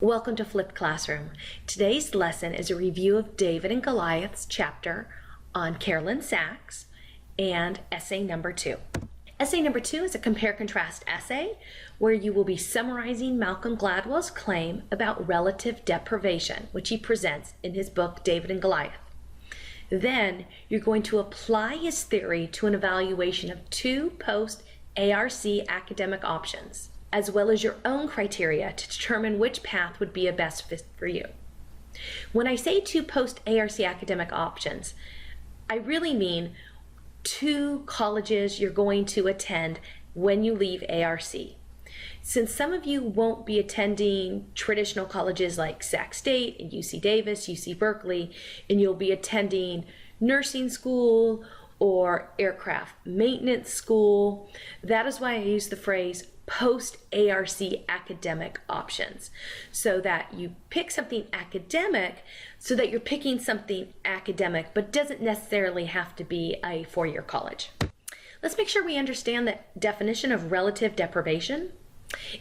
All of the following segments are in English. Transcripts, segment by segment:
Welcome to Flipped Classroom. Today's lesson is a review of David and Goliath's chapter on Carolyn Sachs and essay number 2. Essay number 2 is a compare-contrast essay where you will be summarizing Malcolm Gladwell's claim about relative deprivation, which he presents in his book David and Goliath. Then you're going to apply his theory to an evaluation of 2 post-ARC academic options, as well as your own criteria to determine which path would be a best fit for you. When I say 2 post-ARC academic options, I really mean 2 colleges you're going to attend when you leave ARC. Since some of you won't be attending traditional colleges like Sac State and UC Davis, UC Berkeley, and you'll be attending nursing school or aircraft maintenance school, that is why I use the phrase post-ARC academic options, so that you pick something academic so that you're picking something academic, but doesn't necessarily have to be a 4-year college. Let's make sure we understand the definition of relative deprivation.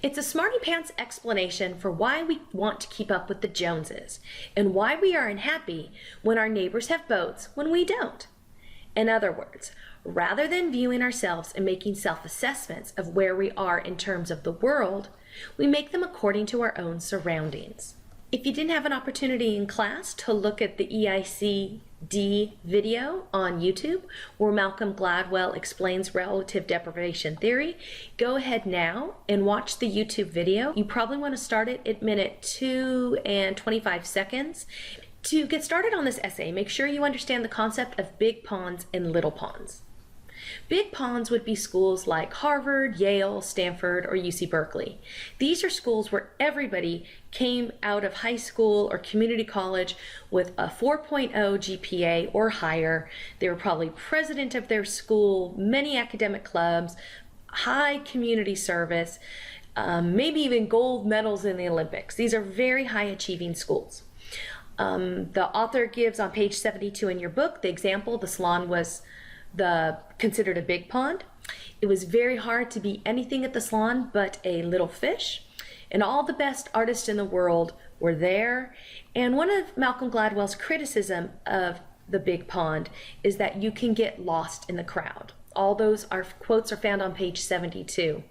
It's a smarty pants explanation for why we want to keep up with the Joneses and why we are unhappy when our neighbors have boats when we don't. In other words, rather than viewing ourselves and making self-assessments of where we are in terms of the world, we make them according to our own surroundings. If you didn't have an opportunity in class to look at the EICD video on YouTube, where Malcolm Gladwell explains relative deprivation theory, go ahead now and watch the YouTube video. You probably want to start it at minute 2 and 25 seconds. To get started on this essay, make sure you understand the concept of big ponds and little ponds. Big ponds would be schools like Harvard, Yale, Stanford, or UC Berkeley. These are schools where everybody came out of high school or community college with a 4.0 GPA or higher. They were probably president of their school, many academic clubs, high community service, maybe even gold medals in the Olympics. These are very high achieving schools. The author gives on page 72 in your book the example the salon was considered a big pond. It was very hard to be anything at the salon but a little fish, and all the best artists in the world were there. And one of Malcolm Gladwell's criticism of the big pond is that you can get lost in the crowd. All those quotes are found on page 72.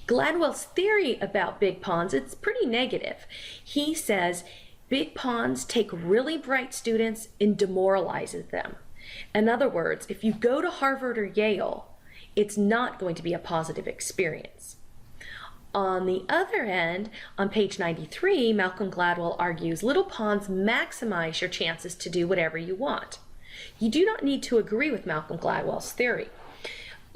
Gladwell's theory about big ponds, it's pretty negative. He says big ponds take really bright students and demoralizes them. In other words, if you go to Harvard or Yale, it's not going to be a positive experience. On the other end, on page 93, Malcolm Gladwell argues little ponds maximize your chances to do whatever you want. You do not need to agree with Malcolm Gladwell's theory.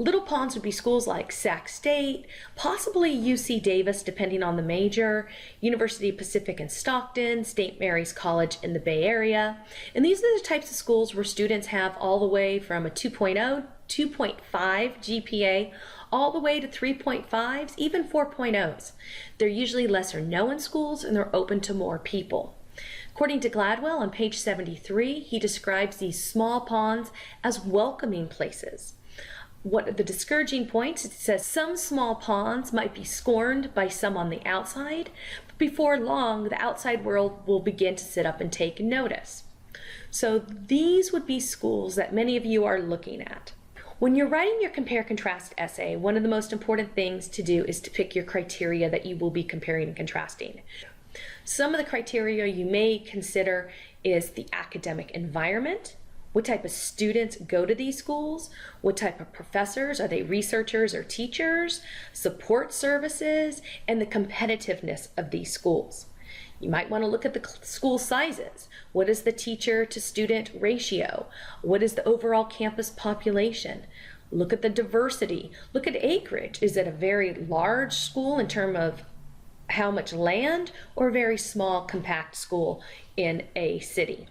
Little ponds would be schools like Sac State, possibly UC Davis, depending on the major, University of Pacific in Stockton, St. Mary's College in the Bay Area. And these are the types of schools where students have all the way from a 2.0, 2.5 GPA, all the way to 3.5s, even 4.0s. They're usually lesser known schools and they're open to more people. According to Gladwell on page 73, he describes these small ponds as welcoming places. What are the discouraging points? It says some small ponds might be scorned by some on the outside, but before long, the outside world will begin to sit up and take notice. So these would be schools that many of you are looking at. When you're writing your compare-contrast essay, one of the most important things to do is to pick your criteria that you will be comparing and contrasting. Some of the criteria you may consider is the academic environment. What type of students go to these schools? What type of professors? Are they researchers or teachers? Support services, and the competitiveness of these schools. You might want to look at the school sizes. What is the teacher to student ratio? What is the overall campus population? Look at the diversity. Look at acreage. Is it a very large school in terms of how much land, or a very small, compact school in a city?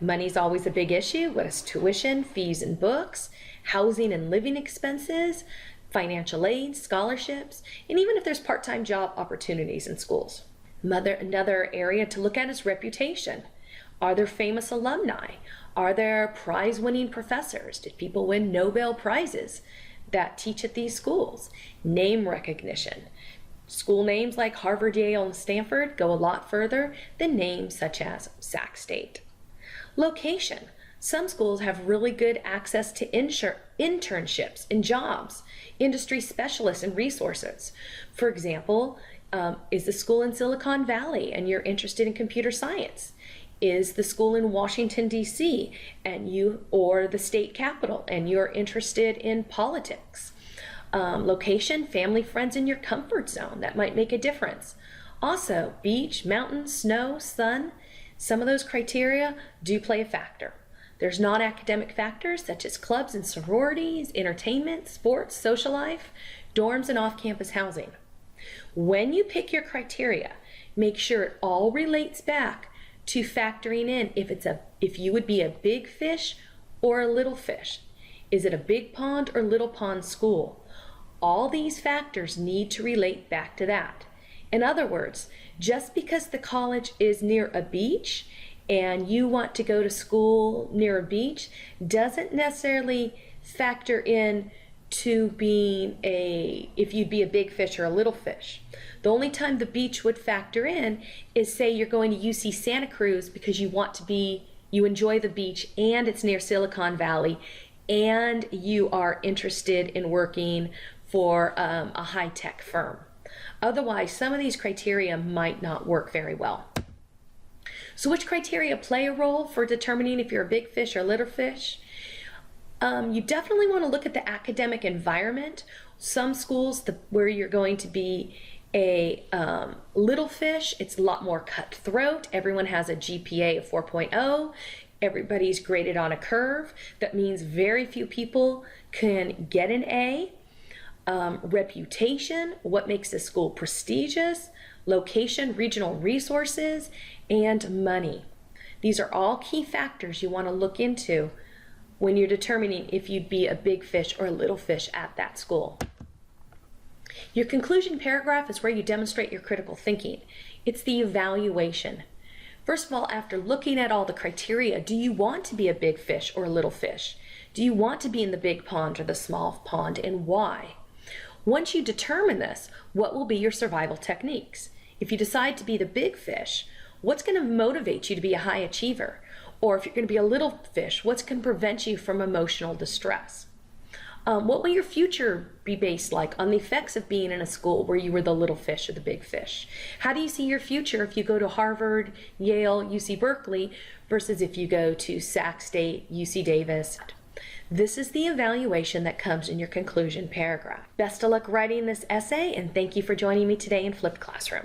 Money's always a big issue. What is tuition, fees and books, housing and living expenses, financial aid, scholarships, and even if there's part-time job opportunities in schools. Another area to look at is reputation. Are there famous alumni? Are there prize-winning professors? Did people win Nobel Prizes that teach at these schools? Name recognition. School names like Harvard, Yale, and Stanford go a lot further than names such as Sac State. Location. Some schools have really good access to internships and jobs, industry specialists and resources. For example, is the school in Silicon Valley and you're interested in computer science? Is the school in Washington, D.C. or the state capital and you're interested in politics? Location, family, friends in your comfort zone. That might make a difference. Also, beach, mountains, snow, sun. Some of those criteria do play a factor. There's non-academic factors such as clubs and sororities, entertainment, sports, social life, dorms, and off-campus housing. When you pick your criteria, make sure it all relates back to factoring in if you would be a big fish or a little fish. Is it a big pond or little pond school? All these factors need to relate back to that. In other words, just because the college is near a beach and you want to go to school near a beach doesn't necessarily factor in to if you'd be a big fish or a little fish. The only time the beach would factor in is say you're going to UC Santa Cruz because you enjoy the beach and it's near Silicon Valley and you are interested in working for a high-tech firm. Otherwise, some of these criteria might not work very well. So which criteria play a role for determining if you're a big fish or a little fish? You definitely want to look at the academic environment. Some schools where you're going to be a little fish, it's a lot more cutthroat. Everyone has a GPA of 4.0. Everybody's graded on a curve. That means very few people can get an A. Reputation, what makes a school prestigious, location, regional resources, and money. These are all key factors you want to look into when you're determining if you'd be a big fish or a little fish at that school. Your conclusion paragraph is where you demonstrate your critical thinking. It's the evaluation. First of all, after looking at all the criteria, do you want to be a big fish or a little fish? Do you want to be in the big pond or the small pond, and why? Once you determine this, what will be your survival techniques? If you decide to be the big fish, what's going to motivate you to be a high achiever? Or if you're going to be a little fish, what's going to prevent you from emotional distress? What will your future be based like on the effects of being in a school where you were the little fish or the big fish? How do you see your future if you go to Harvard, Yale, UC Berkeley versus if you go to Sac State, UC Davis? This is the evaluation that comes in your conclusion paragraph. Best of luck writing this essay, and thank you for joining me today in Flipped Classroom.